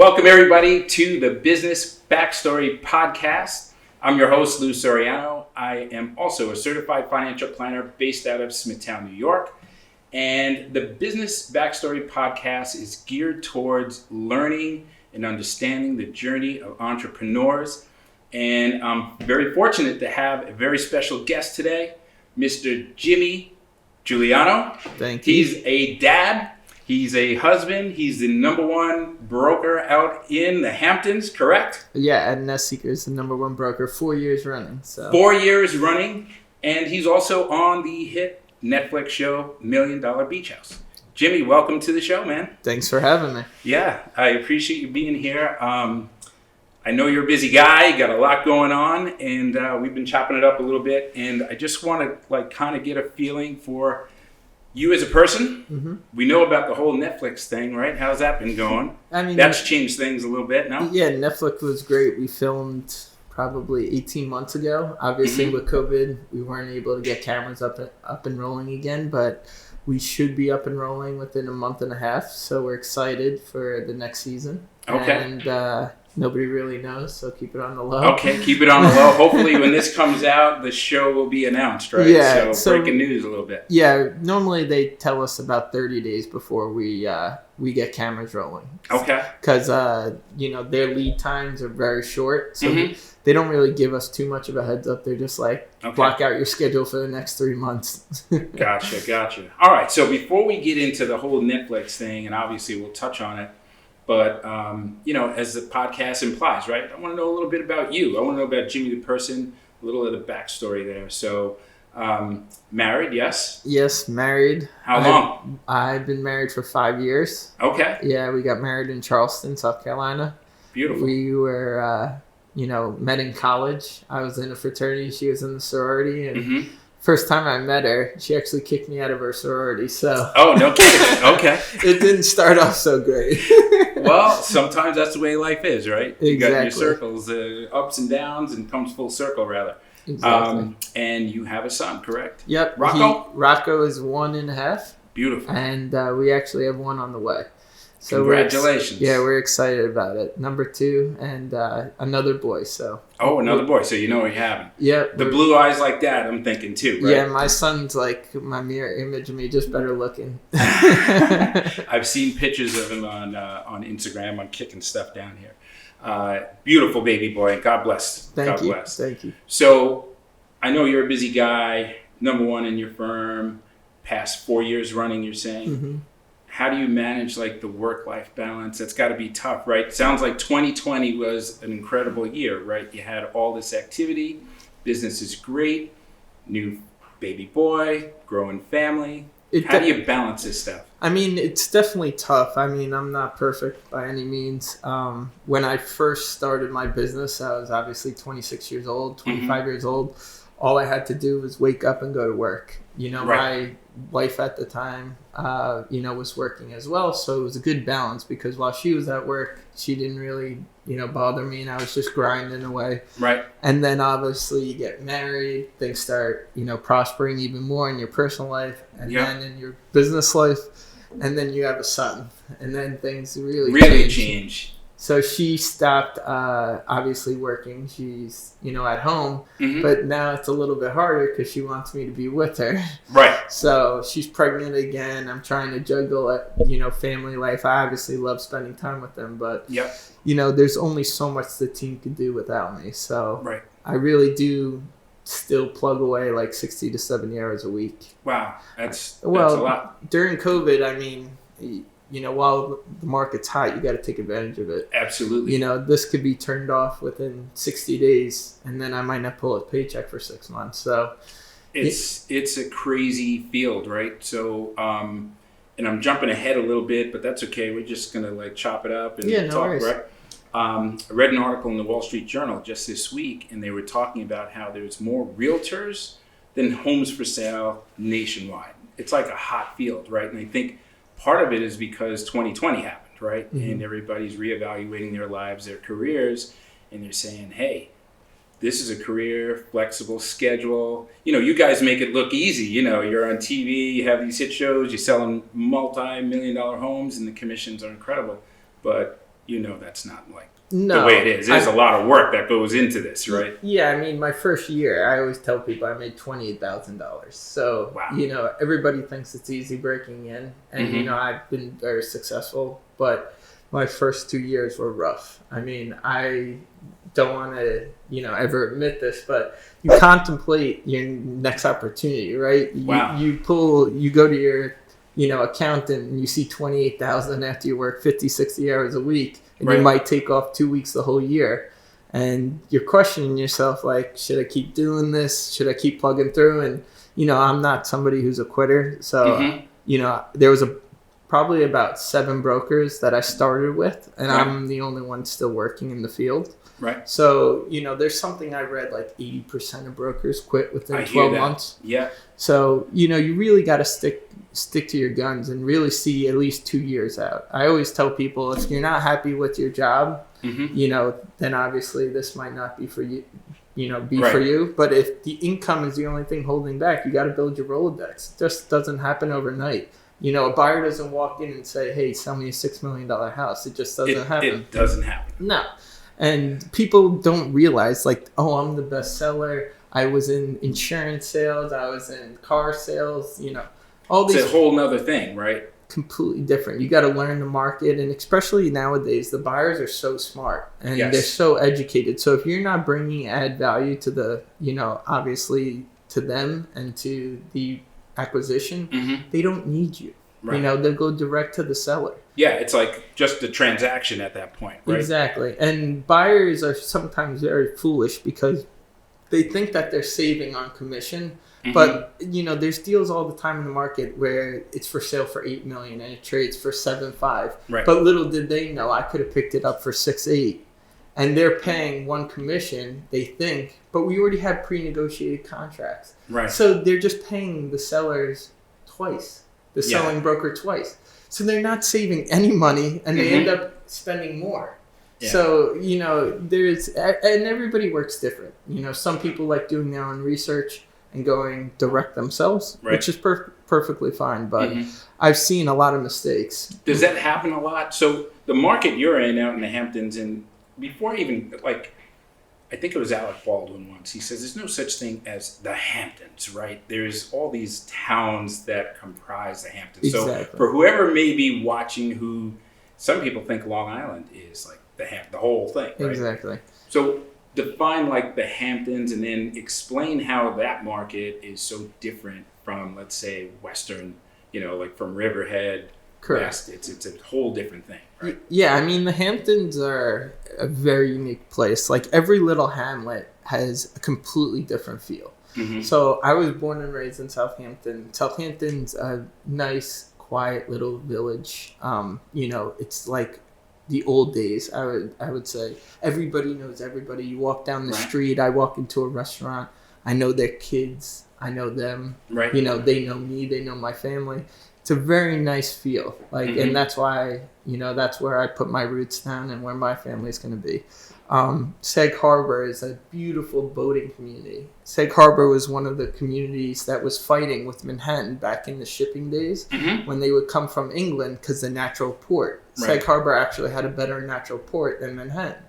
Welcome everybody to the Business Backstory Podcast. I'm your host, Lou Soriano. I am also a certified financial planner based out of Smithtown, New York. And the Business Backstory Podcast is geared towards learning and understanding the journey of entrepreneurs. And I'm very fortunate to have a very special guest today, Mr. Jimmy Giugliano. Thank you. He's a dad. He's a husband. He's the number one broker out in the Hamptons, correct? Yeah, Ed Nessseeker is the number one broker, 4 years running. 4 years running. And he's also on the hit Netflix show, $1 Million Beach House. Jimmy, welcome to the show, man. Thanks for having me. Yeah, I appreciate you being here. I know you're a busy guy, you got a lot going on, and we've been chopping it up a little bit. And I just want to kind of get a feeling for you as a person. Mm-hmm. We know about the whole Netflix thing, right? How's that been going? I mean, that's changed things a little bit, no? Yeah, Netflix was great. We filmed probably 18 months ago. Obviously, with COVID, we weren't able to get cameras up and rolling again, but we should be up and rolling within a month and a half. So we're excited for the next season. Okay. And nobody really knows, so keep it on the low. Okay, keep it on the low. Hopefully when this comes out, the show will be announced, right? Yeah. So breaking news a little bit. Yeah, normally they tell us about 30 days before we get cameras rolling. Okay. Because, their lead times are very short, so they don't really give us too much of a heads up. They're just like, block out your schedule for the next 3 months. Gotcha. All right, so before we get into the whole Netflix thing, and obviously we'll touch on it, but, as the podcast implies, right? I want to know a little bit about you. I want to know about Jimmy the person, a little of the backstory there. So, married, yes? Yes, married. How long? I've been married for 5 years. Okay. Yeah, we got married in Charleston, South Carolina. Beautiful. We were, met in college. I was in a fraternity. She was in the sorority. And first time I met her, she actually kicked me out of her sorority. So. Oh, no kidding. Okay. It didn't start off so great. Well, sometimes that's the way life is, right? Exactly. You got your circles, ups and downs, and comes full circle, rather. Exactly. And you have a son, correct? Yep. Rocco? Rocco is 1.5. Beautiful. And we actually have one on the way. So congratulations. We're excited about it. Number 2 and another boy. So. Oh, another boy. So you know what you're having. Yep. The blue eyes like that, I'm thinking too, right? Yeah, my son's like my mirror image of me, just better looking. I've seen pictures of him on Instagram. I'm kicking stuff down here. Beautiful baby boy. God bless. Thank you. Bless. Thank you. So I know you're a busy guy, number one in your firm, past 4 years running, you're saying. Mm-hmm. How do you manage the work-life balance? That's got to be tough, right? Sounds like 2020 was an incredible year, right? You had all this activity, business is great, new baby boy, growing family. How do you balance this stuff? I mean, it's definitely tough. I mean, I'm not perfect by any means. When I first started my business, I was obviously 26 years old, 25 years old. All I had to do was wake up and go to work. My wife at the time, was working as well. So it was a good balance because while she was at work, she didn't really, bother me. And I was just grinding away. Right. And then obviously you get married, things start, prospering even more in your personal life and then in your business life. And then you have a son. And then things really change. So she stopped, obviously working. She's, at home, but now it's a little bit harder because she wants me to be with her. Right. So she's pregnant again. I'm trying to juggle, family life. I obviously love spending time with them, but, there's only so much the team can do without me. So I really do still plug away 60 to 70 hours a week. Wow. That's a lot. During COVID, I mean, while the market's hot, you got to take advantage of it. Absolutely. This could be turned off within 60 days, and then I might not pull a paycheck for 6 months. So it's a crazy field, right? So, and I'm jumping ahead a little bit, but that's okay. We're just gonna chop it up and talk, worries. Right? I read an article in the Wall Street Journal just this week, and they were talking about how there's more realtors than homes for sale nationwide. It's like a hot field, right? And I think part of it is because 2020 happened, right? And everybody's reevaluating their lives, their careers, and they're saying, hey, this is a career, flexible schedule. You guys make it look easy. You're on TV, you have these hit shows, you're selling multi-million-dollar homes, and the commissions are incredible. But that's not like No, the way it is. There's a lot of work that goes into this, right? Yeah, I mean, my first year, I always tell people I made $28,000. So, Wow. everybody thinks it's easy breaking in. And, Mm-hmm. I've been very successful. But my first 2 years were rough. I mean, I don't want to, ever admit this, but you contemplate your next opportunity, right? Wow. You go to your, accountant and you see 28,000 after you work 50, 60 hours a week. And Right. you might take off 2 weeks the whole year. And you're questioning yourself, like, should I keep doing this? Should I keep plugging through? And, I'm not somebody who's a quitter. So, there was probably about 7 brokers that I started with, and Right. I'm the only one still working in the field. Right. So, there's something I read, like 80% of brokers quit within 12 months. Yeah. So, you really got to stick to your guns and really see at least 2 years out. I always tell people, if you're not happy with your job, Mm-hmm. then obviously this might not be for you, Right. for you. But if the income is the only thing holding back, you got to build your rolodex. It just doesn't happen overnight. A buyer doesn't walk in and say, hey, sell me a $6 million house. It just doesn't happen. It doesn't happen. No. And people don't realize, like, oh, I'm the best seller. I was in insurance sales. I was in car sales. All these It's a whole nother thing, right? completely different. You got to learn the market, and especially nowadays, the buyers are so smart and Yes. they're so educated. So if you're not bringing add value to the, obviously to them and to the acquisition, Mm-hmm. they don't need you. Right. They'll go direct to the seller. Yeah, it's like just the transaction at that point, right? Exactly. And buyers are sometimes very foolish because they think that they're saving on commission. Mm-hmm. But there's deals all the time in the market where it's for sale for $8 million and it trades for 7.5. Right. But little did they know I could have picked it up for 6.8, and they're paying one commission. They think, but we already have pre-negotiated contracts. Right. So they're just paying the sellers twice, the Yeah. selling broker twice. So they're not saving any money, and they Mm-hmm. end up spending more. Yeah. So, there's, and everybody works different. Some people like doing their own research and going direct themselves, Right. which is perfectly fine. But Mhm. I've seen a lot of mistakes. Does that happen a lot? So the market you're in out in the Hamptons, and before even, like, I think it was Alec Baldwin once, he says there's no such thing as the Hamptons, right? There's all these towns that comprise the Hamptons. Exactly. So for whoever may be watching, who some people think Long Island is like the whole thing, right? Exactly. So define like the Hamptons, and then explain how that market is so different from, let's say, Western, like from Riverhead. Correct. West. It's a whole different thing, right? Yeah, I mean, the Hamptons are a very unique place. Like, every little hamlet has a completely different feel. Mm-hmm. So I was born and raised in Southampton. Southampton's a nice, quiet little village. It's like the old days. I would say everybody knows everybody. You walk down the Right. street. I walk into a restaurant. I know their kids. I know them. Right. They know me. They know my family. It's a very nice feel. Like, Mhm. and that's why that's where I put my roots down and where my family's going to be. Sag Harbor is a beautiful boating community. Sag Harbor was one of the communities that was fighting with Manhattan back in the shipping days Mm-hmm. when they would come from England because the natural port. Right. Sag Harbor actually had a better natural port than Manhattan.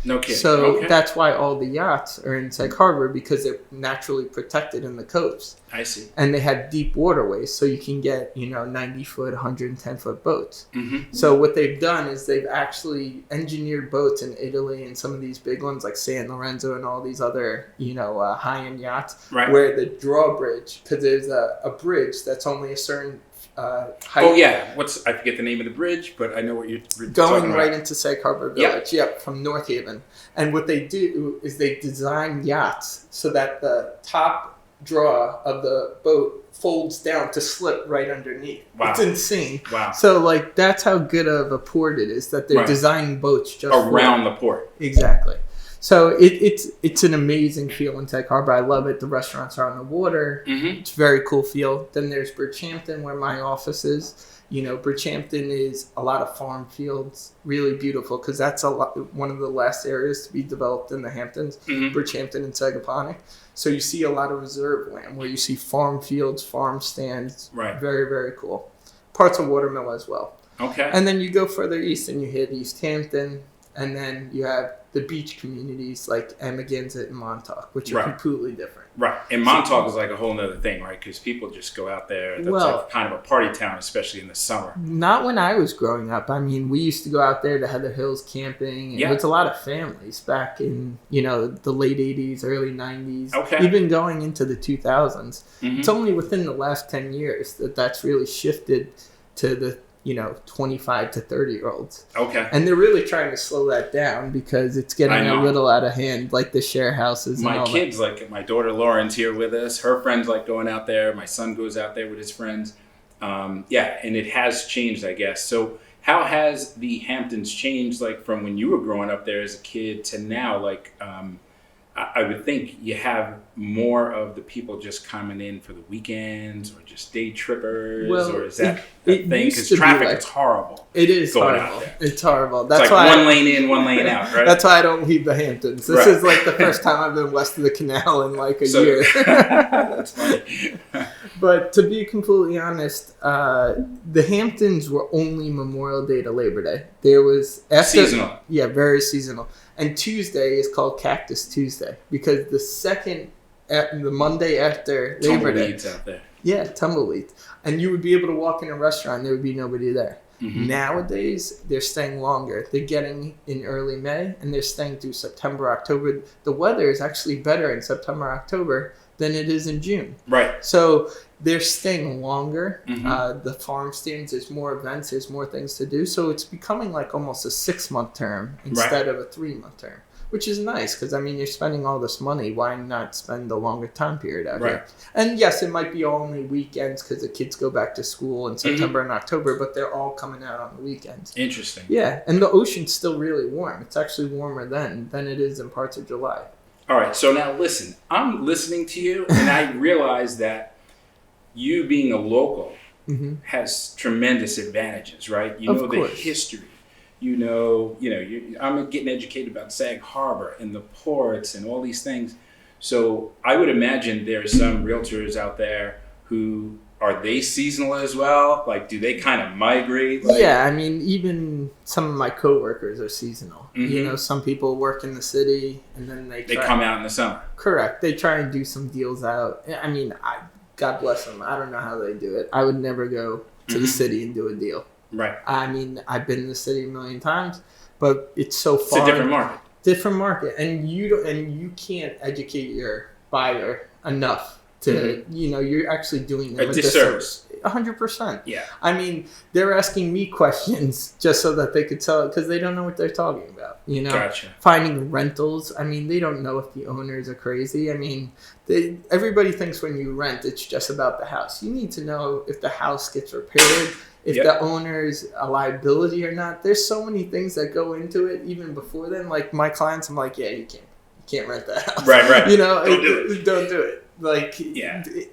No kidding. So Okay. that's why all the yachts are in Sag Harbor, because they're naturally protected in the coast. I see. And they have deep waterways, so you can get 90-foot, 110-foot boats. Mm-hmm. So what they've done is they've actually engineered boats in Italy and some of these big ones like San Lorenzo and all these other high-end yachts, Right. where the drawbridge, because there's a bridge that's only a certain height. Oh yeah. I forget the name of the bridge, but I know what you're talking Going about. right into Sag Harbor Village, yep, from North Haven. And what they do is they design yachts so that the top draw of the boat folds down to slip right underneath. Wow. It's insane. Wow. So, like, that's how good of a port it is, that they're Right. designing boats just Around the port. Exactly. So it's an amazing feel in Sag Harbor. I love it. The restaurants are on the water. Mm-hmm. It's a very cool feel. Then there's Bridgehampton, where my office is. Bridgehampton is a lot of farm fields, really beautiful, because that's one of the last areas to be developed in the Hamptons, Mm-hmm. Bridgehampton and Sagaponic. So you see a lot of reserve land where you see farm fields, farm stands. Right. Very, very cool. Parts of Watermill as well. Okay. And then you go further east and you hit East Hampton, and then you have the beach communities like Amagansett and Montauk, which are completely different. Right. And Montauk is like a whole nother thing, right? Because people just go out there. That's like kind of a party town, especially in the summer. Not when I was growing up. I mean, we used to go out there to Heather Hills camping. It was a lot of families back in, the late 80s, early 90s, even going into the 2000s. It's only within the last 10 years that's really shifted to the 25 to 30-year-olds. Okay. And they're really trying to slow that down because it's getting a little out of hand, like the share houses. My kids, like my daughter Lauren's here with us. Her friends like going out there. My son goes out there with his friends. And it has changed, I guess. So how has the Hamptons changed, like from when you were growing up there as a kid to now? Like, I would think you have more of the people just coming in for the weekends or just day trippers, or is that a thing? Because traffic is horrible. It is horrible. It's horrible. That's like one lane in, one lane out, right? That's why I don't leave the Hamptons. This is like the first time I've been west of the canal in like a year. That's funny. But to be completely honest, the Hamptons were only Memorial Day to Labor Day. There was seasonal. Yeah, very seasonal. And Tuesday is called Cactus Tuesday because the Monday after Labor Day. Tumbleweeds out there. Yeah, tumbleweeds. And you would be able to walk in a restaurant and there would be nobody there. Nowadays, they're staying longer. They're getting in early May and they're staying through September, October. The weather is actually better in September, October than it is in June. Right. So they're staying longer. The farm stands, there's more events, there's more things to do. So it's becoming like almost a 6-month term instead of a 3-month term, which is nice because, I mean, you're spending all this money. Why not spend a longer time period out here? And yes, it might be only weekends because the kids go back to school in September and October, but they're all coming out on the weekends. Interesting. Yeah, and the ocean's still really warm. It's actually warmer than it is in parts of July. All right, so now listen. I'm listening to you, and I realize that you being a local has tremendous advantages, right? You know the history. I'm getting educated about Sag Harbor and the ports and all these things. So I would imagine there's some realtors out there who, are they seasonal as well? Like, do they kind of migrate? Yeah, I mean, even some of my coworkers are seasonal. Some people work in the city and then they come out in the summer. Correct. They try and do some deals out. I mean, God bless them. I don't know how they do it. I would never go to the city and do a deal. Right. I mean, I've been in the city a million times, but it's so far. It's a different market. Different market, and you can't educate your buyer enough to you're actually doing them a disservice. 100%. Yeah. I mean, they're asking me questions just so that they could sell it because they don't know what they're talking about. Gotcha. Finding rentals. I mean, they don't know if the owners are crazy. I mean, everybody thinks when you rent, it's just about the house. You need to know if the house gets repaired, if the owner's a liability or not. There's so many things that go into it even before then. Like my clients, I'm like, yeah, you can't rent that house. Right. Don't do it. Like,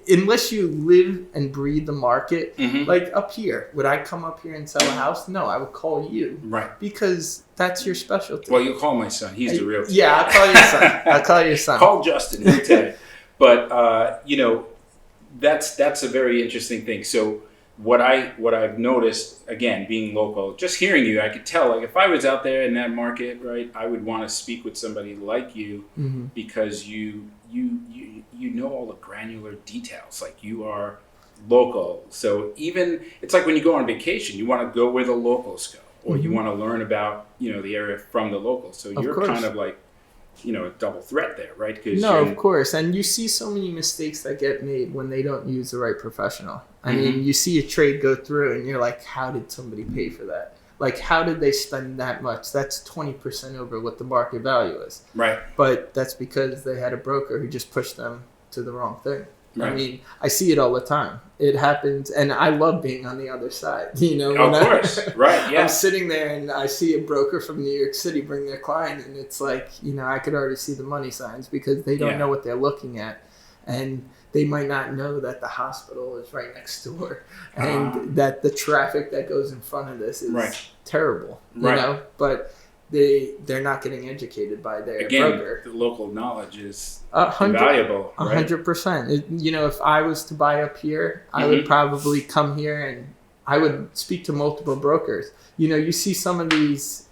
unless you live and breathe the market, like up here, would I come up here and sell a house? No, I would call you. Right. Because that's your specialty. Well, you call my son. He's the realtor. Yeah, I'll call your son. I'll call your son. Call Justin. He'll tell you. But, that's a very interesting thing. So what I've noticed, again, being local, just hearing you, I could tell, like, if I was out there in that market, right, I would want to speak with somebody like you because you know all the granular details. Like, you are local. So even, it's like when you go on vacation, you want to go where the locals go, or you want to learn about, the area from the locals. So you're kind of like, a double threat there, right? Of course. And you see so many mistakes that get made when they don't use the right professional. I mean, you see a trade go through and you're like, how did somebody pay for that? Like, how did they spend that much? That's 20% over what the market value is. Right. But that's because they had a broker who just pushed them to the wrong thing. Right. I mean, I see it all the time. It happens, and I love being on the other side. Of course. Right, yeah. I'm sitting there, and I see a broker from New York City bring their client, and it's like, I could already see the money signs because they don't know what they're looking at. And they might not know that the hospital is right next door and that the traffic that goes in front of this is terrible, but they're not getting educated by their broker. The local knowledge is invaluable. 100%. If I was to buy up here, I would probably come here and I would speak to multiple brokers. You see some of these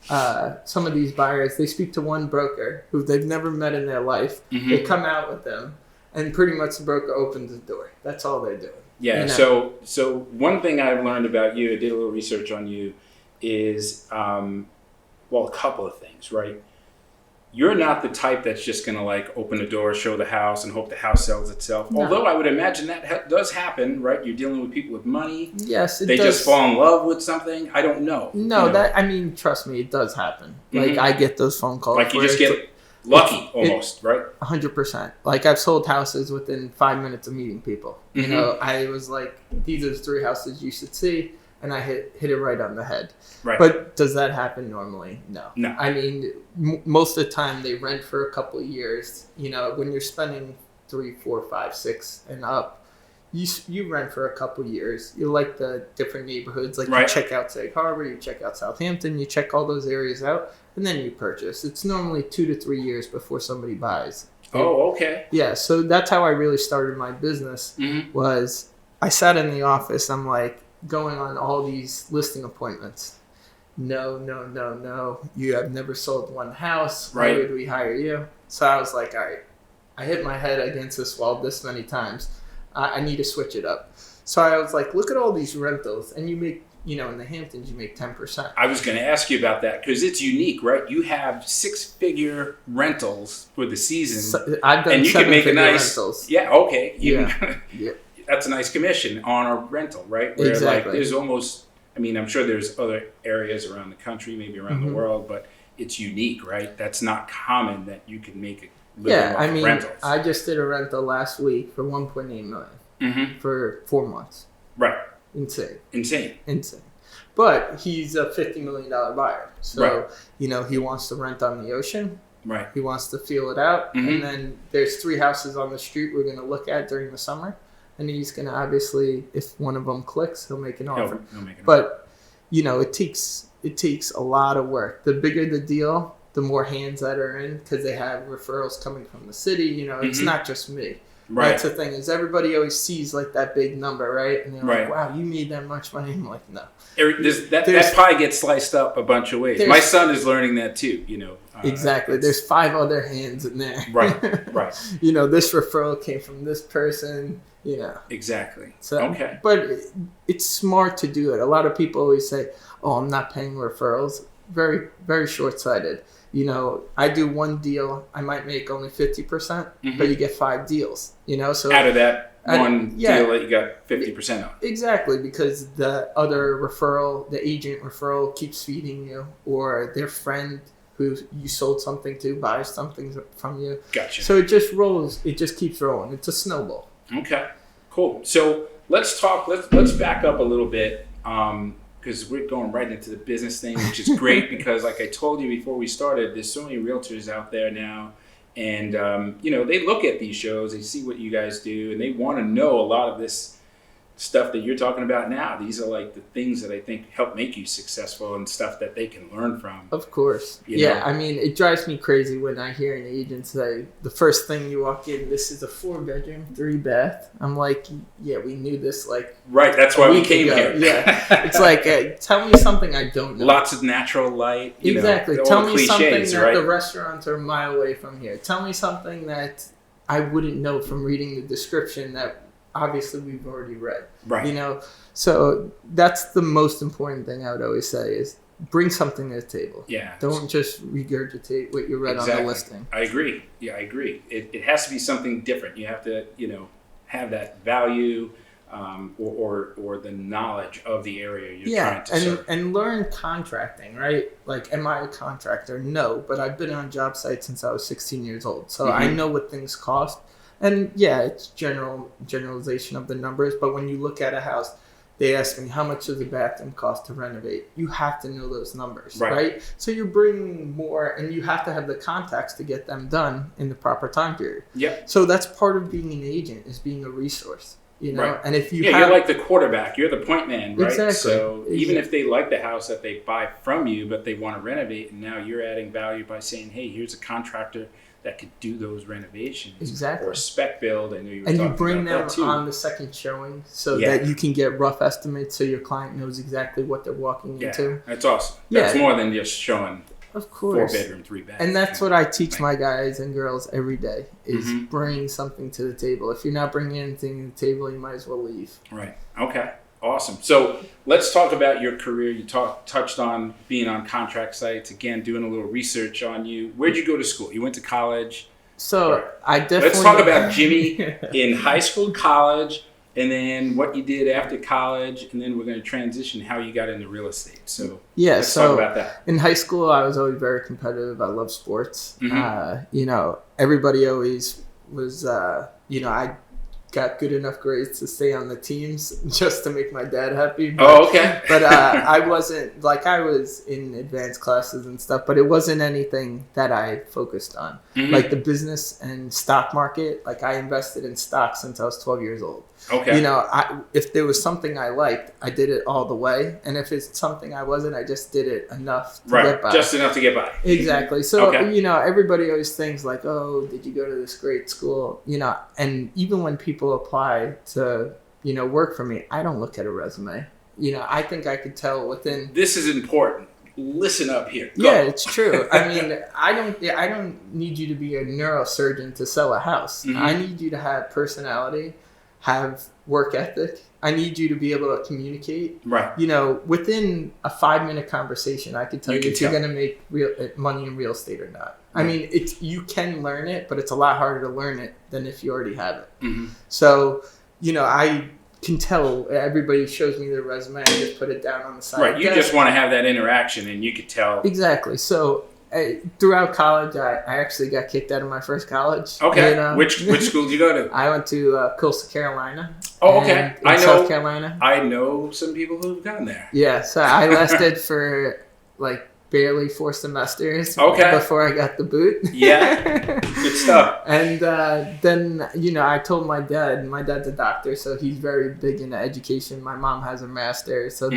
buyers, they speak to one broker who they've never met in their life. Mm-hmm. They come out with them, and pretty much the broker opens the door. That's all they're doing. Yeah. So one thing I've learned about you, I did a little research on you, is a couple of things, right? You're not the type that's just going to like open the door, show the house, and hope the house sells itself. No. Although I would imagine that does happen, right? You're dealing with people with money. Yes, they just fall in love with something. I don't know. No, trust me, it does happen. Mm-hmm. Like I get those phone calls. Like you just get lucky almost, right? 100%. Like I've sold houses within 5 minutes of meeting people. Mm-hmm. I was like, these are the 3 houses you should see, and I hit it right on the head. Right. But does that happen normally? No. No. I mean, most of the time they rent for a couple of years. When you're spending 3, 4, 5, 6 and up, you rent for a couple of years. You like the different neighborhoods. Like right. You check out Sag Harbor, you check out Southampton, you check all those areas out, and then you purchase. It's normally 2 to 3 years before somebody buys. Oh, okay. Yeah, so that's how I really started my business. Mm-hmm. Was I sat in the office, I'm like going on all these listing appointments. No. You have never sold one house. Right. Why would we hire you? So I was like, all right, I hit my head against this wall this many times. I need to switch it up. So I was like, look at all these rentals, and you make, in the Hamptons, you make 10%. I was going to ask you about that because it's unique, right? You have 6-figure rentals for the season. So I've done and you can make a nice rentals. Yeah, okay. Yeah. That's a nice commission on a rental, right? Where exactly. Like there's almost, I'm sure there's other areas around the country, maybe around the world, but it's unique, right? That's not common that you can make a living off rentals. I just did a rental last week for $1.8 million for 4 months. Right. Insane. But he's a $50 million buyer. So, he wants to rent on the ocean. Right. He wants to feel it out. Mm-hmm. And then there's 3 houses on the street we're going to look at during the summer. And he's going to obviously, if one of them clicks, he'll make an offer. He'll make an offer. It takes a lot of work. The bigger the deal, the more hands that are in, because they have referrals coming from the city. It's not just me. Right. That's the thing, is everybody always sees like that big number, right? And they're like, wow, you made that much money. I'm like, no. That pie gets sliced up a bunch of ways. My son is learning that too, Exactly. There's 5 other hands in there. Right. This referral came from this person, Exactly. So, okay. But it's smart to do it. A lot of people always say, oh, I'm not paying referrals. Very, very short-sighted. I do one deal, I might make only 50%, but you get 5 deals, so out of that one deal that you got 50% on. Exactly, because the other referral, the agent referral keeps feeding you, or their friend who you sold something to buys something from you. Gotcha. So it just rolls, it just keeps rolling. It's a snowball. Okay, cool. So let's back up a little bit, because we're going right into the business thing, which is great because like I told you before we started, there's so many realtors out there now, and they look at these shows, they see what you guys do, and they want to know a lot of this stuff that you're talking about now. These are like the things that I think help make you successful and stuff that they can learn from. Of course. It drives me crazy when I hear an agent say, the first thing you walk in, this is a 4-bedroom, 3-bath. I'm like, yeah, we knew this right, that's why we came here. Yeah. It's like, tell me something I don't know. Lots of natural light. Exactly. Tell me something that right? The restaurants are a mile away from here. Tell me something that I wouldn't know from reading the description that obviously we've already read. Right. So that's the most important thing I would always say is bring something to the table. Yeah. Don't just regurgitate what you read on the listing. I agree. Yeah, I agree. It has to be something different. You have to, have that value or the knowledge of the area you're trying to serve. And learn contracting, right? Like, am I a contractor? No, but I've been on job sites since I was 16 years old. So I know what things cost. And it's generalization of the numbers, but when you look at a house, they ask me, how much does a bathroom cost to renovate? You have to know those numbers, right? So you're bringing more, and you have to have the contacts to get them done in the proper time period. Yeah. So that's part of being an agent, is being a resource, Right. And if you're like the quarterback, you're the point man, right? Exactly. So even if they like the house that they buy from you, but they want to renovate, and now you're adding value by saying, hey, here's a contractor that could do those renovations. Exactly. Or spec build. I know you were and talking you bring about them that too. on the second showing so that you can get rough estimates so your client knows exactly what they're walking into. That's awesome. That's more than just showing of course 4-bedroom, 3-bath. And that's what I teach my guys and girls every day is bring something to the table. If you're not bringing anything to the table, you might as well leave. Right. Okay. Awesome. So let's talk about your career. You touched on being on contract sites, again, doing a little research on you. Where'd you go to school? You went to college? So I definitely... Let's talk about Jimmy in high school, college, and then what you did after college, and then we're going to transition how you got into real estate. So let's talk about that. In high school, I was always very competitive. I love sports. Everybody always was, I got good enough grades to stay on the teams just to make my dad happy. But, But I wasn't, I was in advanced classes and stuff, but it wasn't anything that I focused on. Like the business and stock market, I invested in stocks since I was 12 years old. If there was something I liked, I did it all the way. And if it's something I wasn't, I just did it enough to get by. Just enough to get by. Exactly. So, everybody always thinks oh, did you go to this great school? And even when people apply to, work for me, I don't look at a resume. I think I could tell within... This is important. Listen up here. Go. Yeah, it's true. I mean, I don't need you to be a neurosurgeon to sell a house. I need you to have personality, have work ethic. I need you to be able to communicate. Right. Within a 5-minute conversation, I could tell you if you're going to make money in real estate or not. Right. I mean, you can learn it, but it's a lot harder to learn it than if you already have it. So, I can tell. Everybody shows me their resume. I just put it down on the side. Right. You just want to have that interaction, and you could tell. Exactly. So throughout college, I actually got kicked out of my first college. Okay. And, which school did you go to? I went to Coastal Carolina. Oh, okay. I know South Carolina. I know some people who've gone there. Yeah. So I lasted for barely 4 semesters before I got the boot. Yeah. Good stuff. And then, I told my dad, and my dad's a doctor, so he's very big into education. My mom has a master's, so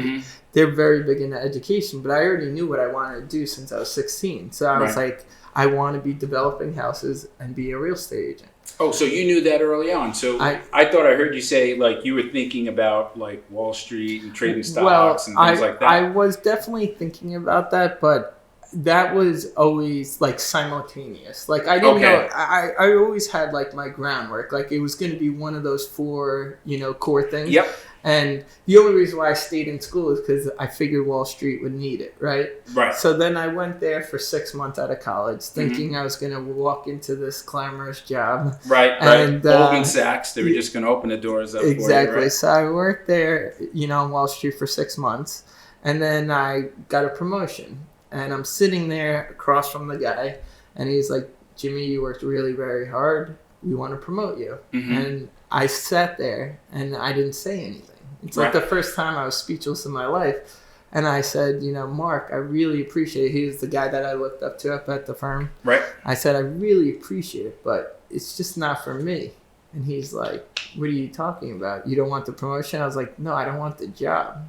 they're very big into education. But I already knew what I wanted to do since I was 16. So I was like, I want to be developing houses and be a real estate agent. Oh, so you knew that early on. So I thought I heard you say you were thinking about Wall Street and trading stocks and things like that. I was definitely thinking about that, but that was always simultaneous. I didn't know. I always had my groundwork. It was going to be one of those 4 core things. Yep. And the only reason why I stayed in school is because I figured Wall Street would need it, right? Right. So then I went there for 6 months out of college, thinking I was going to walk into this glamorous job. Right. And Goldman Sachs, they were just going to open the doors up. Exactly. For you, right? So I worked there, on Wall Street for 6 months, and then I got a promotion. And I'm sitting there across from the guy, and he's like, "Jimmy, you worked really very hard. We want to promote you." And I sat there, and I didn't say anything. It's the first time I was speechless in my life. And I said, "Mark, I really appreciate it." He was the guy that I looked up to up at the firm. Right. I said, "I really appreciate it, but it's just not for me." And he's like, "What are you talking about? You don't want the promotion?" I was like, "No, I don't want the job."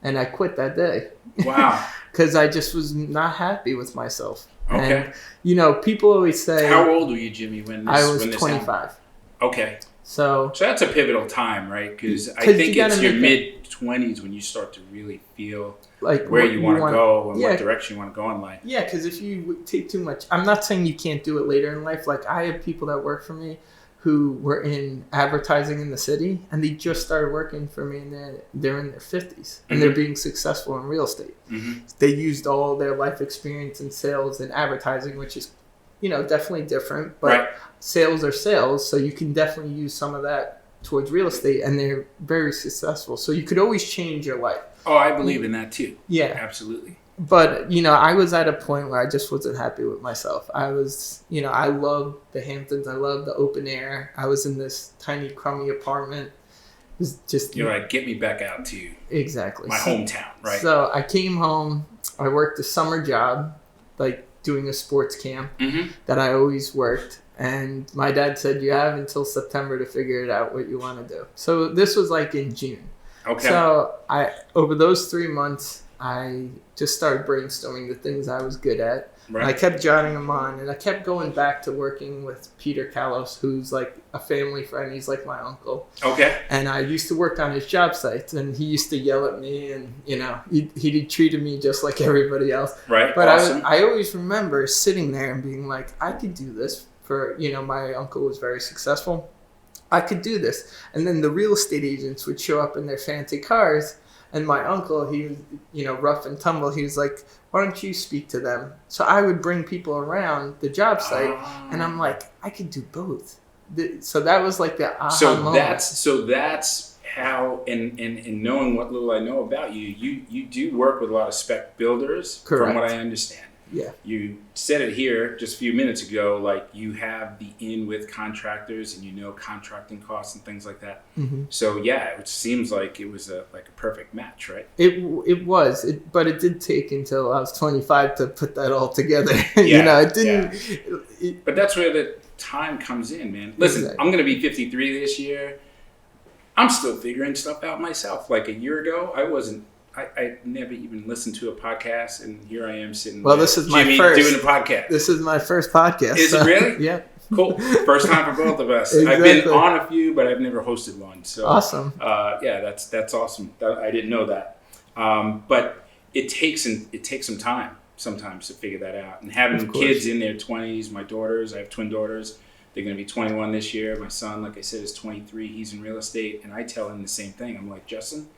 And I quit that day. Wow. Because I just was not happy with myself. Okay. And, people always say... How old were you, Jimmy, when this I was when this 25. happened? Okay. So that's a pivotal time, right? Because I think it's your mid-20s when you start to really feel where you want to go and what direction you want to go in life. Yeah, because if you take too much... I'm not saying you can't do it later in life. I have people that work for me who were in advertising in the city, and they just started working for me, and they're in their 50s, and they're being successful in real estate. They used all their life experience in sales and advertising, which is, definitely different, but sales are sales, so you can definitely use some of that towards real estate, and they're very successful. So you could always change your life. Oh, I believe in that too. Yeah. Absolutely. But, I was at a point where I just wasn't happy with myself. I was, I loved the Hamptons. I loved the open air. I was in this tiny, crummy apartment. It was just... You're like, get me back out to exactly my hometown, right? So I came home. I worked a summer job, doing a sports camp that I always worked. And my dad said, you have until September to figure it out what you want to do. So this was in June. Okay. So over those 3 months... I just started brainstorming the things I was good at. Right. And I kept jotting them on, and I kept going back to working with Peter Kalos, who's like a family friend. He's like my uncle. Okay. And I used to work on his job sites, and he used to yell at me, and he treated me just like everybody else. Right. But awesome. I always remember sitting there and being like, I could do this. My uncle was very successful. I could do this. And then the real estate agents would show up in their fancy cars, and my uncle, he was, rough and tumble. He was like, why don't you speak to them? So I would bring people around the job site, and I'm like, I could do both. So that was like the aha moment. So that's how, and knowing what little I know about you, you do work with a lot of spec builders. Correct. From what I understand. Yeah. You said it here just a few minutes ago, like you have the in with contractors and contracting costs and things like that. Mm-hmm. So yeah, it seems like it was a perfect match, right? It was, but it did take until I was 25 to put that all together. Yeah, it didn't. But that's where the time comes in, man. Listen, exactly. I'm going to be 53 this year. I'm still figuring stuff out myself. Like a year ago, I never even listened to a podcast, and here I am sitting. Well, this is Jimmy my first doing a podcast. This is my first podcast. Is it really? Yeah. Cool. First time for both of us. Exactly. I've been on a few, but I've never hosted one. So awesome. Yeah, that's awesome. I didn't know that. But it takes some time sometimes to figure that out. And having kids in their 20s, my daughters, I have twin daughters. They're going to be 21 this year. My son, like I said, is 23. He's in real estate, and I tell him the same thing. I'm like, Justin,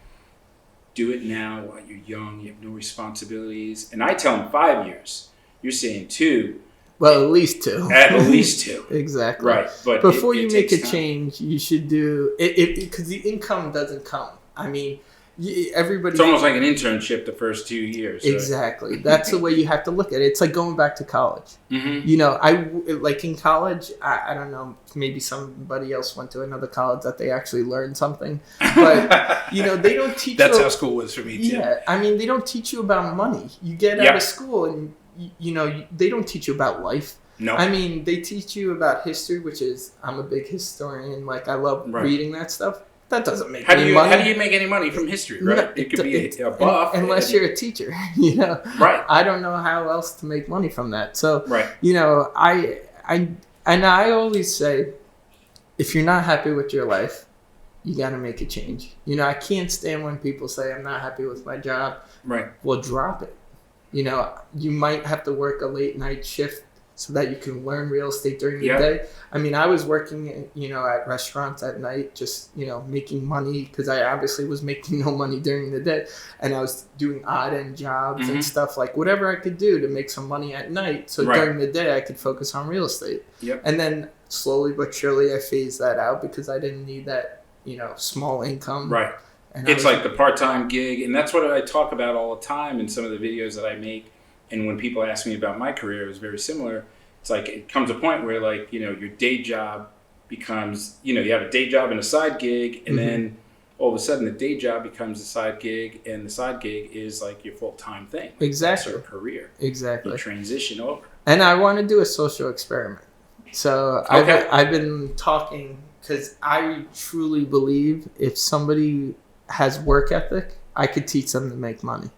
do it now while you're young. You have no responsibilities. And I tell him 5 years. You're saying 2. Well, at least 2. At least 2. Exactly. Right. But before you make a time. Change, you should do it because the income doesn't come. I mean, everybody. It's almost like an internship the first 2 years. Exactly. Right? That's the way you have to look at it. It's like going back to college. Mm-hmm. Like in college, I don't know, maybe somebody else went to another college that they actually learned something. But, they don't teach That's how school was for me, too. Yeah. I mean, they don't teach you about money. You get out of school and, they don't teach you about life. No. I mean, they teach you about history, which is, I'm a big historian. Like, I love reading that stuff. That doesn't make any money. How do you make any money from history, right? No, it could be a buff. Unless you're a teacher, Right. I don't know how else to make money from that. So, right. I always say, if you're not happy with your life, you got to make a change. I can't stand when people say, I'm not happy with my job. Right. Well, drop it. You might have to work a late night shift so that you can learn real estate during the day. I mean, I was working, at restaurants at night, just, making money because I obviously was making no money during the day. And I was doing odd end jobs and stuff, like whatever I could do to make some money at night. So during the day, I could focus on real estate. Yep. And then slowly but surely, I phased that out because I didn't need that, small income. Right. And it's like the part-time gig. And that's what I talk about all the time in some of the videos that I make. And when people ask me about my career, it was very similar. It's like it comes a point where, like, your day job becomes, you have a day job and a side gig, and then all of a sudden the day job becomes a side gig, and the side gig is like your full-time thing. Exactly. That's your career. Exactly. You transition over. And I want to do a social experiment. So I've been talking because I truly believe if somebody has work ethic, I could teach them to make money.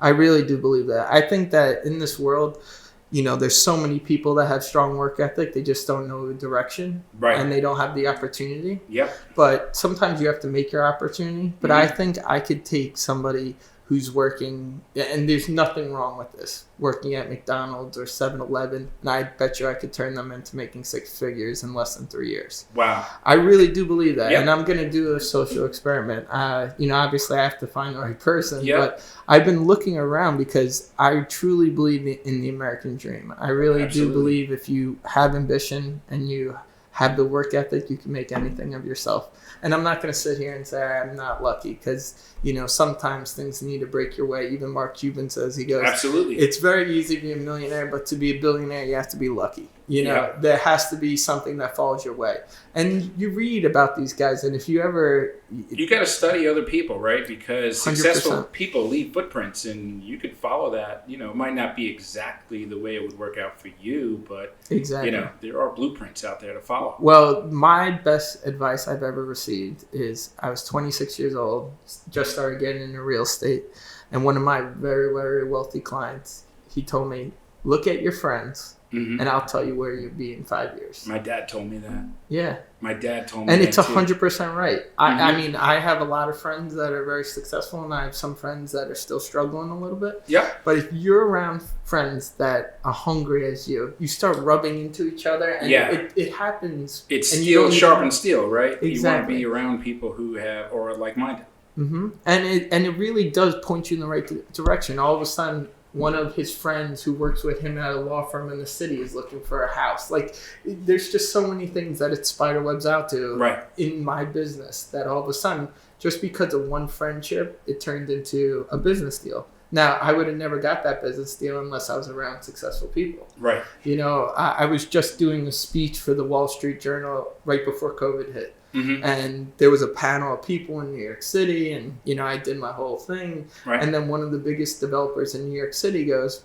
I really do believe that. I think that in this world, there's so many people that have strong work ethic. They just don't know the direction. Right. And they don't have the opportunity. Yep. But sometimes you have to make your opportunity. But I think I could take somebody who's working, and there's nothing wrong with this, working at McDonald's or 7-Eleven, and I bet you I could turn them into making 6 figures in less than 3 years. Wow. I really do believe that. Yep. And I'm going to do a social experiment. Obviously I have to find the right person, yep. but I've been looking around because I truly believe in the American dream. I really do believe if you have ambition and you have the work ethic, you can make anything of yourself. And I'm not going to sit here and say I'm not lucky because, sometimes things need to break your way. Even Mark Cuban says, he goes, absolutely. It's very easy to be a millionaire, but to be a billionaire, you have to be lucky. There has to be something that falls your way. And you read about these guys, and if you ever... You got to study other people, right? Because 100%. Successful people leave footprints, and you could follow that. It might not be exactly the way it would work out for you, but, exactly. There are blueprints out there to follow. Well, my best advice I've ever received is I was 26 years old, just started getting into real estate, and one of my very, very wealthy clients, he told me, look at your friends, Mm-hmm. and I'll tell you where you'll be in 5 years. My dad told me that. Yeah. My dad told me And that it's too. 100% right. I mean, I have a lot of friends that are very successful, and I have some friends that are still struggling a little bit. Yeah. But if you're around friends that are hungry as you start rubbing into each other, and it happens. It's and steel sharpens steel, right? Exactly. You want to be around people who have or are like-minded. Mm-hmm. And it really does point you in the right direction. All of a sudden, one of his friends who works with him at a law firm in the city is looking for a house. Like, there's just so many things that it spiderwebs out to in my business that all of a sudden, just because of one friendship, it turned into a business deal. Now, I would have never got that business deal unless I was around successful people. Right. You know, I was just doing a speech for the Wall Street Journal right before COVID hit. Mm-hmm. And there was a panel of people in New York City, and, you know, I did my whole thing. Right. And then one of the biggest developers in New York City goes,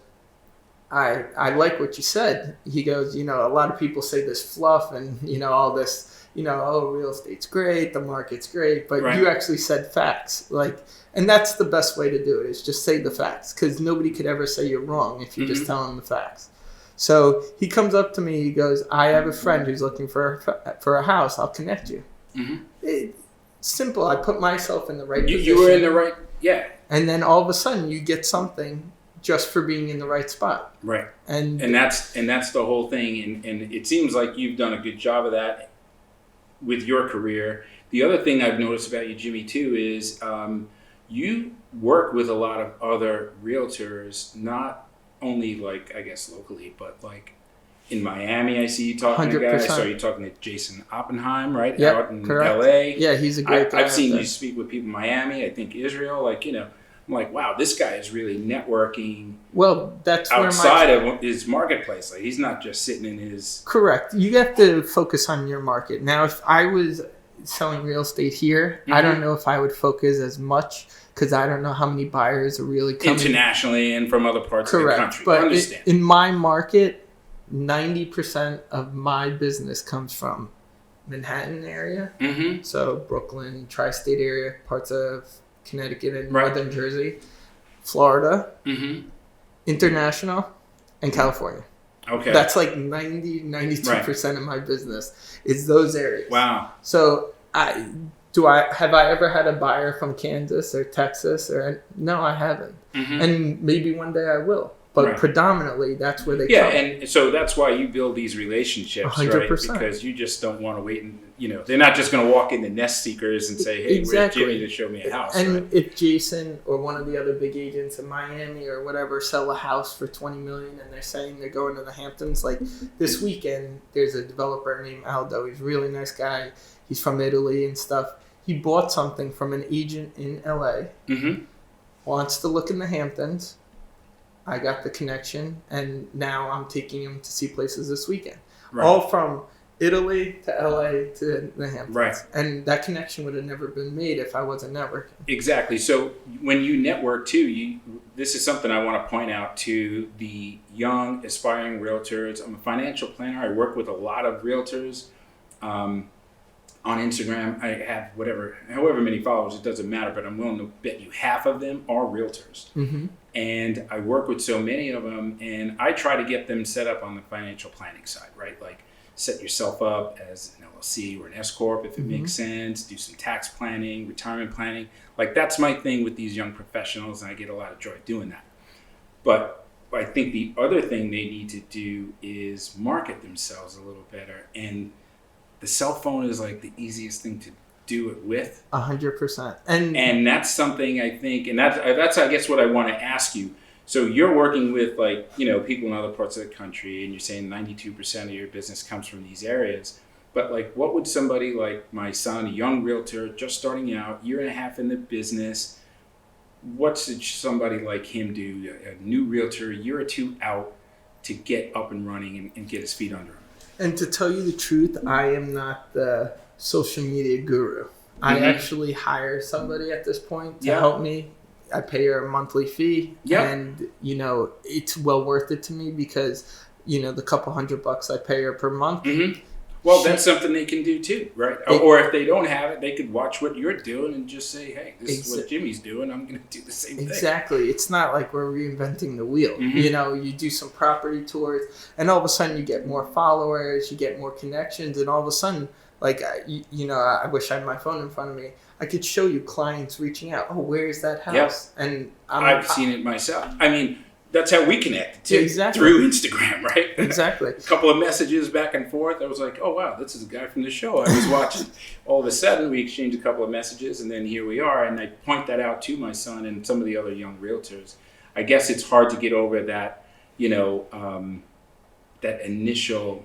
I like what you said. He goes, you know, a lot of people say this fluff and, you know, all this, you know, oh, real estate's great, the market's great, but you actually said facts. Like, and that's the best way to do it, is just say the facts, because nobody could ever say you're wrong if you just tell them the facts. So he comes up to me, he goes, I have a friend who's looking for a house. I'll connect you. Mm-hmm. It's simple. I put myself in the right position. You were in the right, And then all of a sudden you get something just for being in the right spot. Right. And that's the whole thing. And it seems like you've done a good job of that with your career. The other thing I've noticed about you, Jimmy, too, is you work with a lot of other realtors, not only, like, I guess locally, but like in Miami. I see you talking 100%. To guys. I saw you talking to Jason Oppenheim, right? Yep, out in correct. LA. Yeah, he's a great guy. I've seen you speak with people in Miami, I think Israel, like, you know, I'm like, wow, this guy is really networking. Well, that's outside of his marketplace. Like, he's not just sitting in his. Correct. You have to focus on your market. Now, if I was selling real estate here, I don't know if I would focus as much, because I don't know how many buyers are really coming internationally and from other parts of the country. But in my market, 90% of my business comes from Manhattan area. Mm-hmm. So Brooklyn, tri-state area, parts of Connecticut and northern Jersey, Florida, international, and California. Okay. That's like 92% of my business is those areas. Wow. So have I ever had a buyer from Kansas or Texas no, I haven't. Mm-hmm. And maybe one day I will. But predominantly, that's where they come. Yeah, and so that's why you build these relationships, 100%. Right? Because you just don't want to wait and, you know, they're not just going to walk in the nest seekers and say, hey, where's Jimmy to show me a house? And if Jason or one of the other big agents in Miami or whatever sell a house for $20 million and they're saying they're going to the Hamptons, like this weekend, there's a developer named Aldo. He's a really nice guy. He's from Italy and stuff. He bought something from an agent in LA, wants to look in the Hamptons. I got the connection, and now I'm taking him to see places this weekend. Right. All from Italy to LA to the Hamptons. Right. And that connection would have never been made if I wasn't networking. Exactly. So when you network too, this is something I want to point out to the young, aspiring realtors. I'm a financial planner. I work with a lot of realtors. On Instagram, I have however many followers, it doesn't matter, but I'm willing to bet you half of them are realtors. Mm-hmm. And I work with so many of them, and I try to get them set up on the financial planning side, right? Like, set yourself up as an LLC or an S Corp if it makes sense, do some tax planning, retirement planning. Like, that's my thing with these young professionals, and I get a lot of joy doing that. But I think the other thing they need to do is market themselves a little better, and the cell phone is like the easiest thing to do it with. 100%. And that's something I think, and that's I guess what I want to ask you. So you're working with, like, you know, people in other parts of the country, and you're saying 92% of your business comes from these areas. But like, what would somebody like my son, a young realtor, just starting out, year and a half in the business, what should somebody like him do, a new realtor, a year or two out, to get up and running and get his feet under him? And to tell you the truth, I am not the social media guru. I actually hire somebody at this point to help me. I pay her a monthly fee, and, you know, it's well worth it to me because, you know, the couple $100 I pay her per month Well, that's something they can do too, right? Or if they don't have it, they could watch what you're doing and just say, hey, this is what Jimmy's doing. I'm going to do the same thing. Exactly. It's not like we're reinventing the wheel. Mm-hmm. You know, you do some property tours and all of a sudden you get more followers, you get more connections, and all of a sudden, like, you know, I wish I had my phone in front of me. I could show you clients reaching out. Oh, where is that house? Yep. And I've seen it myself. I mean, that's how we connected too, exactly. through Instagram, right? Exactly. A couple of messages back and forth. I was like, oh, wow, this is a guy from the show I was watching. All of a sudden, we exchanged a couple of messages, and then here we are. And I point that out to my son and some of the other young realtors. I guess it's hard to get over that, you know, that initial...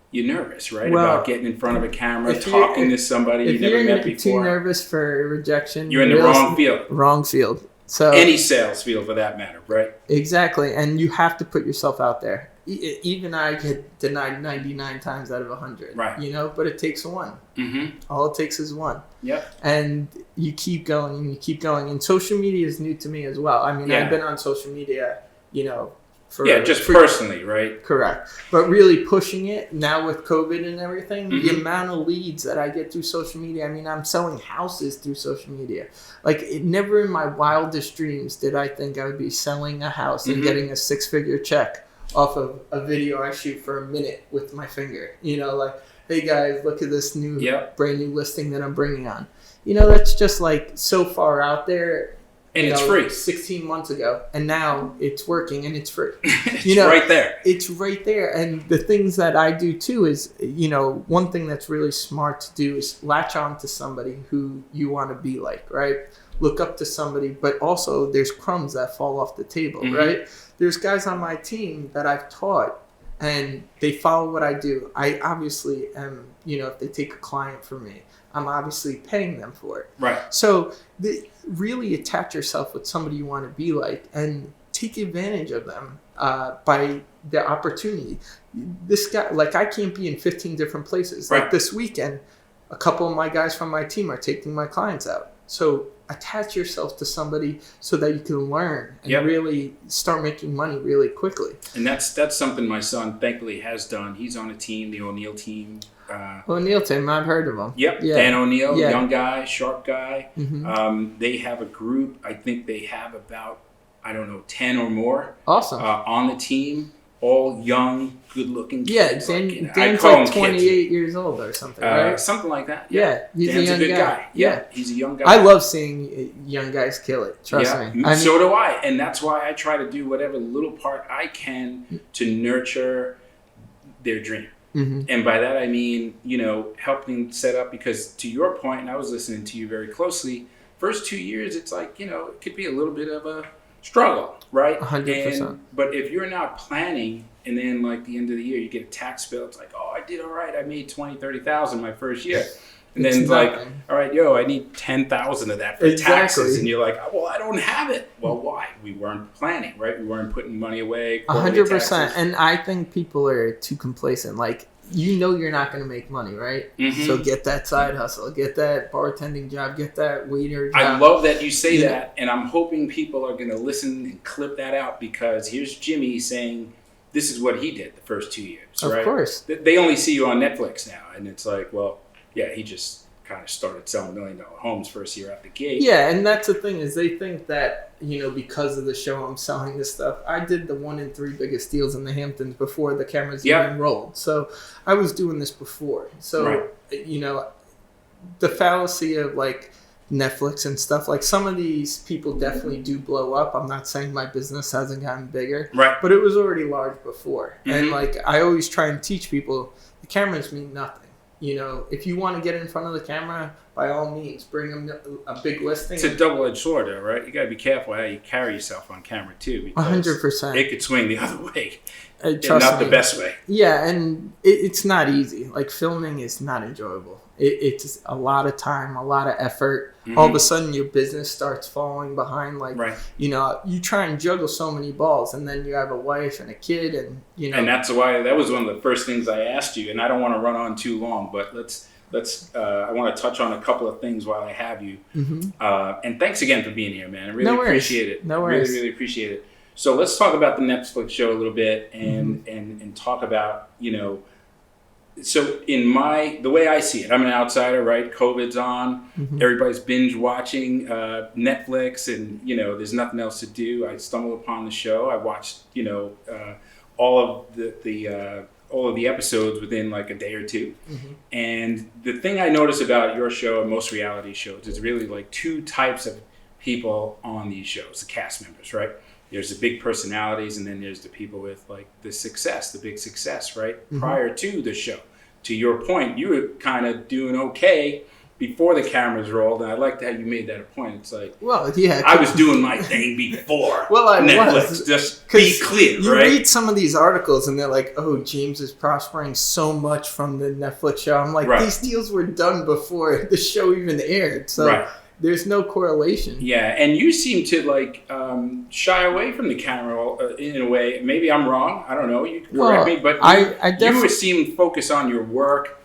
You're nervous, right? Well, about getting in front of a camera, talking to somebody you never met before. If you're too nervous for rejection, you're in the wrong field. Wrong field. So any sales field, for that matter, right? Exactly, and you have to put yourself out there. Even I get denied 99 times out of 100. Right. You know, but it takes one. Mm-hmm. All it takes is one. Yep. And you keep going and you keep going. And social media is new to me as well. I mean, I've been on social media, you know. Personally, right? Correct. But really pushing it now with COVID and everything, mm-hmm. the amount of leads that I get through social media. I mean, I'm selling houses through social media. Like, never in my wildest dreams did I think I would be selling a house and mm-hmm. getting a 6-figure check off of a video I shoot for a minute with my finger. You know, like, hey guys, look at this new brand new listing that I'm bringing on. You know, that's just like so far out there. And it's free. 16 months ago, and now it's working and it's free. It's right there. It's right there. And the things that I do too is, you know, one thing that's really smart to do is latch on to somebody who you want to be like, right? Look up to somebody, but also there's crumbs that fall off the table, mm-hmm. right? There's guys on my team that I've taught and they follow what I do. I obviously am, you know, if they take a client from me, I'm obviously paying them for it. Right. So really attach yourself with somebody you want to be like and take advantage of them by the opportunity. This guy, like, I can't be in 15 different places. Right. Like this weekend, a couple of my guys from my team are taking my clients out. So attach yourself to somebody so that you can learn and really start making money really quickly. And that's something my son thankfully has done. He's on a team, the O'Neill team. O'Neill team, I've heard of him. Yep, yeah. Dan O'Neill, young guy, sharp guy. Mm-hmm. They have a group. I think they have about, 10 or more. Awesome. On the team, all young, good-looking kids. Yeah, Dan's like 28 years old or something, right? Something like that. Yeah, he's Dan's a young good guy. Yeah, he's a young guy. I love seeing young guys kill it. Trust me. So do I, and that's why I try to do whatever little part I can to nurture their dream. Mm-hmm. And by that I mean, helping set up, because to your point, and I was listening to you very closely, first 2 years, it's like, it could be a little bit of a struggle, right? 100%. But if you're not planning, and then like the end of the year, you get a tax bill, it's like, oh, I did all right. I made 20,000, 30,000 my first year. And then it's like, all right, I need 10,000 of that for taxes. And you're like, oh, well, I don't have it. Well, why? We weren't planning, right? We weren't putting money away. 100%. And I think people are too complacent. Like, you're not going to make money, right? Mm-hmm. So get that side hustle, get that bartending job, get that waiter job. I love that you say that. And I'm hoping people are going to listen and clip that out, because here's Jimmy saying this is what he did the first 2 years, right? Of course. They only see you on Netflix now. And it's like, well, yeah, he just kind of started selling $1 million homes first year out the gate. Yeah, and that's the thing, is they think that, because of the show I'm selling this stuff. I did the 1 in 3 biggest deals in the Hamptons before the cameras even rolled. So I was doing this before. So, the fallacy of like Netflix and stuff, like some of these people definitely do blow up. I'm not saying my business hasn't gotten bigger, right? But it was already large before. Mm-hmm. And like, I always try and teach people, the cameras mean nothing. If you want to get in front of the camera, by all means, bring them a big listing. It's a double-edged sword, though, right? You got to be careful how you carry yourself on camera, too. Because 100%. It could swing the other way. Trust not me. The best way. Yeah, and it's not easy. Like, filming is not enjoyable. It's a lot of time, a lot of effort. Mm-hmm. All of a sudden, your business starts falling behind. Like, you try and juggle so many balls, and then you have a wife and a kid, and And that's why that was one of the first things I asked you. And I don't want to run on too long, but let's. I want to touch on a couple of things while I have you. Mm-hmm. And thanks again for being here, man. I really appreciate it. No worries. Really, really appreciate it. So let's talk about the Netflix show a little bit, and talk about So the way I see it, I'm an outsider, right? COVID's on, everybody's binge watching Netflix, and there's nothing else to do. I stumbled upon the show. I watched all of the episodes within like a day or two. And the thing I notice about your show and most reality shows is really like two types of people on these shows, the cast members, right? There's the big personalities, and then there's the people with like the big success, right? Prior to the show. To your point, you were kind of doing okay before the cameras rolled, and I liked how you made that a point. It's like, well, yeah, I was doing my thing before. Well, I Netflix. was. Just be clear, you right? You read some of these articles, and they're like, "Oh, James is prospering so much from the Netflix show." I'm like, these deals were done before the show even aired, so there's no correlation. Yeah, and you seem to like shy away from the camera in a way. Maybe I'm wrong. I don't know. You can correct me, but you seem focused on your work,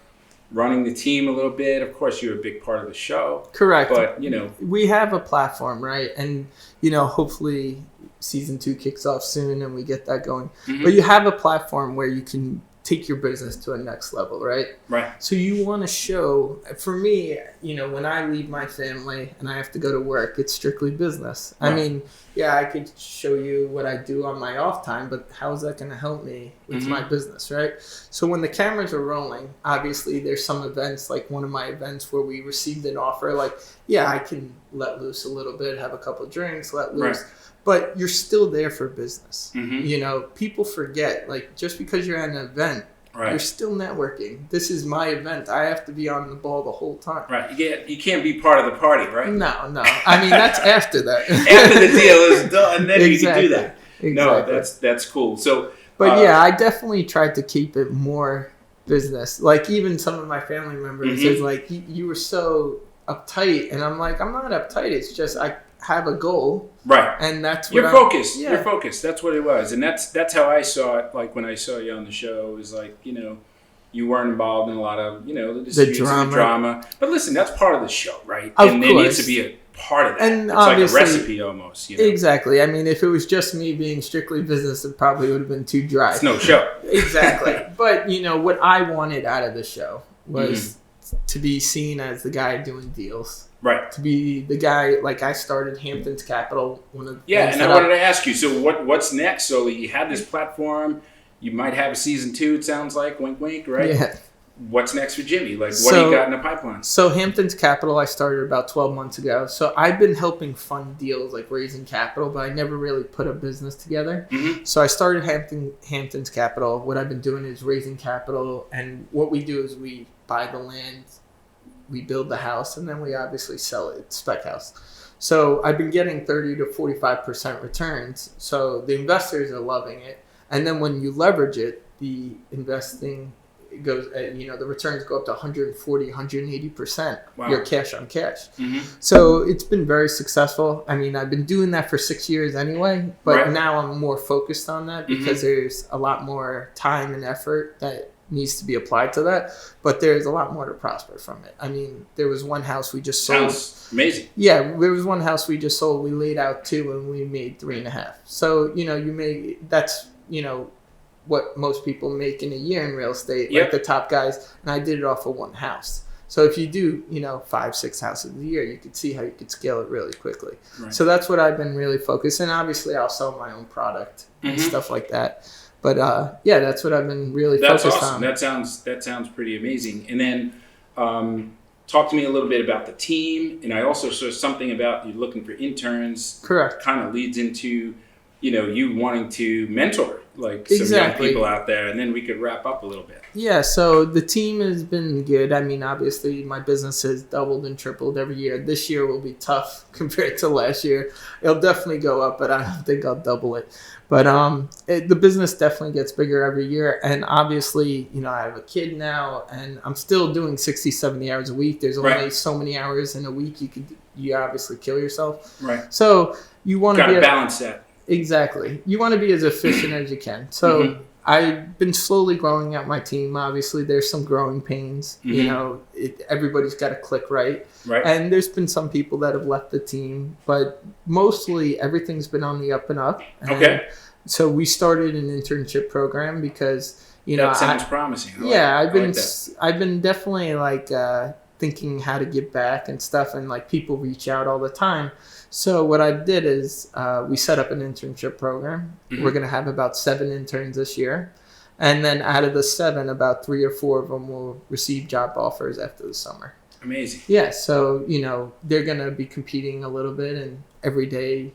running the team a little bit. Of course, you're a big part of the show. Correct. But we have a platform, right? And hopefully season 2 kicks off soon, and we get that going. But you have a platform where you can take your business to a next level, right? Right. So you want to show, for me, when I leave my family and I have to go to work, it's strictly business. Right. I mean, yeah, I could show you what I do on my off time, but how is that going to help me with my business, right? So when the cameras are rolling, obviously there's some events, like one of my events where we received an offer, like, yeah, I can let loose a little bit, have a couple of drinks, let loose. Right. But you're still there for business. People forget, like, just because you're at an event, you're still networking. This is my event. I have to be on the ball the whole time. Right. You can't be part of the party, right? No. I mean, that's after that. After the deal is done, then you can do that. Exactly. No, that's cool. So, but yeah, I definitely tried to keep it more business. Like, even some of my family members is like, you were so uptight, and I'm like, I'm not uptight. It's just I have a goal, right? And that's what you're focused. Yeah. You're focused. That's what it was, and that's how I saw it. Like when I saw you on the show, it was like you weren't involved in a lot of the drama. But listen, that's part of the show, right? Of and course. There needs to be a part of that. And it's like a recipe almost. Exactly. I mean, if it was just me being strictly business, it probably would have been too dry. It's no show. Exactly. But what I wanted out of the show was to be seen as the guy doing deals. Right. To be the guy, like I started Hamptons Capital. And I wanted to ask you, so what's next? So you had this platform, you might have a season 2, it sounds like, wink, wink, right? Yeah. What's next for Jimmy? Like, what do you got in the pipeline? So Hamptons Capital, I started about 12 months ago. So I've been helping fund deals, like raising capital, but I never really put a business together. So I started Hamptons Capital. What I've been doing is raising capital, and what we do is we buy the land, we build the house, and then we obviously sell it. It's spec house. So I've been getting 30 to 45% returns. So the investors are loving it. And then when you leverage it, the investing goes, the returns go up to 140, 180%. Wow. Your cash on cash. So it's been very successful. I mean, I've been doing that for 6 years anyway, but now I'm more focused on that because there's a lot more time and effort that needs to be applied to that, but there's a lot more to prosper from it. I mean, there was one house we just sold. Sounds amazing. Yeah, there was one house we just sold. We laid out 2 and we made 3.5. So, that's, what most people make in a year in real estate, like the top guys. And I did it off of one house. So if you do, 5-6 houses a year, you could see how you could scale it really quickly. Right. So that's what I've been really focused. And obviously I'll sell my own product and stuff like that. But that's what I've been really focused on. That sounds pretty amazing. And then talk to me a little bit about the team. And I also saw something about you looking for interns. Correct. Kind of leads into you wanting to mentor some young people out there. And then we could wrap up a little bit. Yeah. So the team has been good. I mean, obviously my business has doubled and tripled every year. This year will be tough compared to last year. It'll definitely go up, but I don't think I'll double it. But the business definitely gets bigger every year. And obviously, I have a kid now, and I'm still doing 60, 70 hours a week. There's only so many hours in a week you obviously kill yourself. Right. So you want to balance that. Exactly. You want to be as efficient as you can. So I've been slowly growing out my team. Obviously, there's some growing pains. Everybody's got to click right. And there's been some people that have left the team, but mostly everything's been on the up and up. And so we started an internship program because, That sounds promising. I've been definitely like thinking how to give back and stuff, and like people reach out all the time. So what I did is we set up an internship program. Mm-hmm. We're going to have about 7 interns this year. And then out of the 7, about 3 or 4 of them will receive job offers after the summer. Amazing. Yeah, so, they're going to be competing a little bit in everyday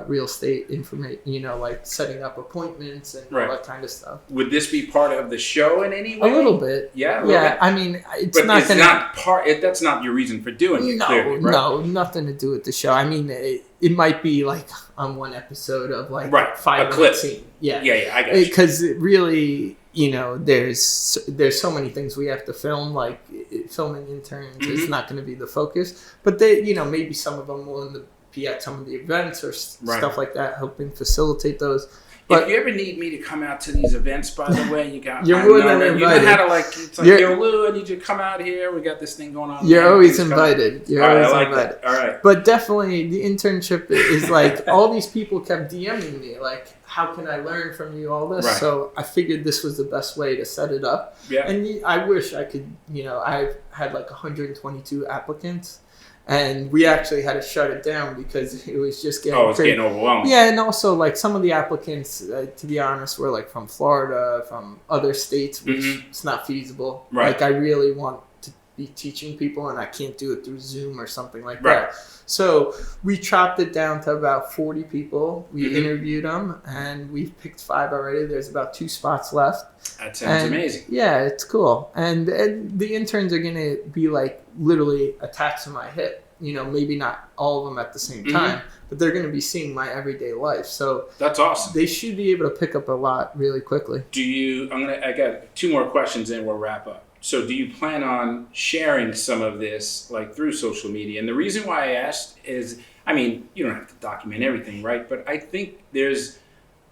real estate information, like setting up appointments and all that kind of stuff. Would this be part of the show in any way? A little bit. Yeah? Yeah, I mean, that's not your reason for doing it, clearly, right? No, nothing to do with the show. I mean, it might be like on one episode of like 5 minutes scene. Yeah, I got you. Because really, there's so many things we have to film. Like filming interns is not going to be the focus, but they, maybe some of them will be at some of the events or stuff like that, helping facilitate those. But if you ever need me to come out to these events, by the way, you're more than invited. You know how to it's like, yo, Lou, I need you to come out here. We got this thing going on. You're always invited. You're always invited. That. All right. But definitely the internship is like, all these people kept DMing me, like, how can I learn from you, all this? Right. So I figured this was the best way to set it up. Yeah. And I wish I could, I've had like 122 applicants. And we actually had to shut it down because it was just getting overwhelming. Yeah, and also like some of the applicants, to be honest, were like from Florida, from other states, which it's not feasible. Right. Like I really want to be teaching people, and I can't do it through Zoom or something like that. So we chopped it down to about 40 people. We interviewed them, and we've picked 5 already. There's about 2 spots left. That sounds amazing. Yeah, it's cool. And the interns are going to be like literally attached to my hip. Maybe not all of them at the same time, but they're going to be seeing my everyday life. So that's awesome. They should be able to pick up a lot really quickly. I got 2 more questions and we'll wrap up. So do you plan on sharing some of this like through social media? And the reason why I asked is, I mean, you don't have to document everything, right? But I think there's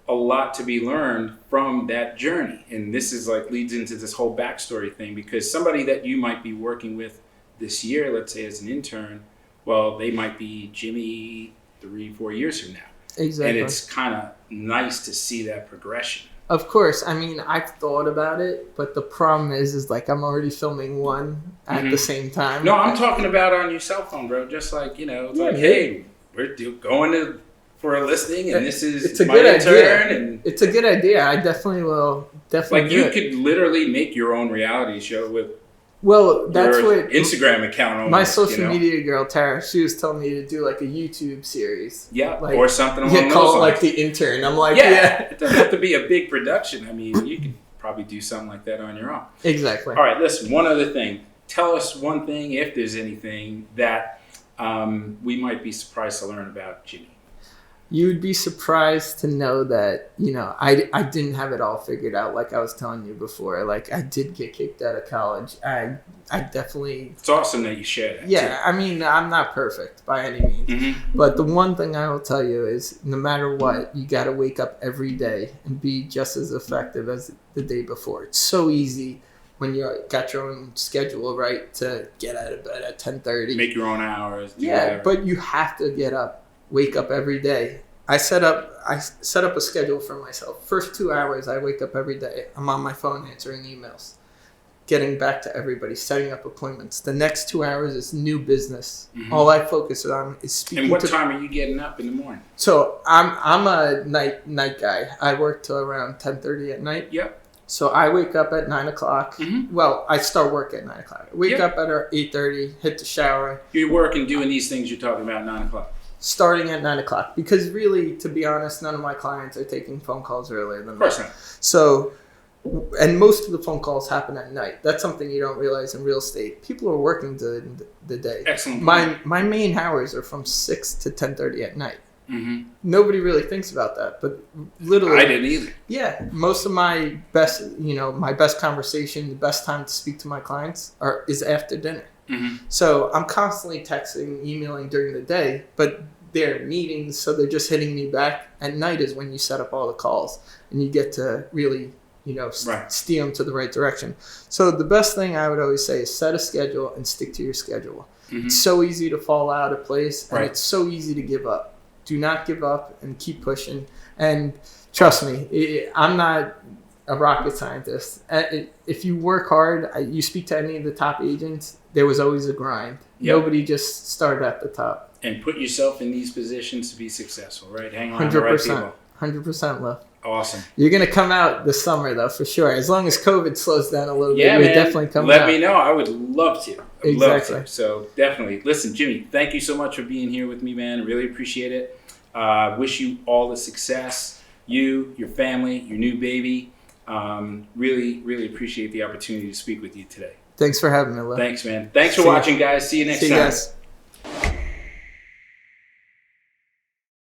a lot to be learned from that journey. And this is like leads into this whole backstory thing, because somebody that you might be working with this year, let's say as an intern, well, they might be Jimmy 3-4 years from now. Exactly. And it's kind of nice to see that progression. Of course. I mean, I've thought about it, but the problem is like I'm already filming one at the same time. No, I'm talking about on your cell phone, bro. Just like, hey, we're going for a listing, and this is my intern. And it's a good idea. I definitely will. Definitely. Like you could literally make your own reality show with. Well, that's your what Instagram account. Almost, my social media girl Tara, she was telling me to do like a YouTube series. Yeah, like, or something along those lines. Call it like the intern. I'm like, it doesn't have to be a big production. I mean, you could probably do something like that on your own. Exactly. All right, listen. One other thing. Tell us one thing, if there's anything that we might be surprised to learn about Jimmy. You would be surprised to know that, I didn't have it all figured out like I was telling you before. Like, I did get kicked out of college. I definitely... It's awesome that you share that, Yeah, too. I mean, I'm not perfect by any means. But the one thing I will tell you is no matter what, you got to wake up every day and be just as effective as the day before. It's so easy when you got your own schedule, right, to get out of bed at 10:30. Make your own hours. Yeah, but you have to get up. Wake up every day. I set up a schedule for myself. First 2 hours, I wake up every day. I'm on my phone answering emails, getting back to everybody, setting up appointments. The next 2 hours is new business. All I focus on is speaking. And what time are you getting up in the morning? So I'm a night guy. I work till around 10:30 at night. Yep. So I wake up at 9 o'clock. Well, I start work at 9 o'clock. I wake up at 8:30, hit the shower. You're working, doing these things you're talking about at 9 o'clock. Starting at 9 o'clock, because really, to be honest, none of my clients are taking phone calls earlier than that. Of course not. So, and most of the phone calls happen at night. That's something you don't realize in real estate. People are working the day. Excellent. My main hours are from 6 to 10:30 at night. Nobody really thinks about that, but literally, I didn't either. Yeah, most of my best conversation, the best time to speak to my clients is after dinner. So I'm constantly texting, emailing during the day, but they're meetings, so they're just hitting me back. At night is when you set up all the calls, and you get to really, steer them to the right direction. So the best thing I would always say is set a schedule and stick to your schedule. It's so easy to fall out of place, and it's so easy to give up. Do not give up and keep pushing. And trust me, I'm not a rocket scientist. If you work hard, you speak to any of the top agents, there was always a grind. Yep. Nobody just started at the top. And put yourself in these positions to be successful, right? Hang on the right people. 100% love. Awesome. You're going to come out this summer, though, for sure. As long as COVID slows down a little bit, you're man. definitely coming Let out. me know. I would love to. Exactly. Love to. So definitely. Listen, Jimmy, thank you so much for being here with me, man. Really appreciate it. Wish you all the success. You, your family, your new baby. Really, really appreciate the opportunity to speak with you today. Thanks for having me, Lou. Thanks, man. Thanks for See ya. watching, guys. See you next See you time. guys.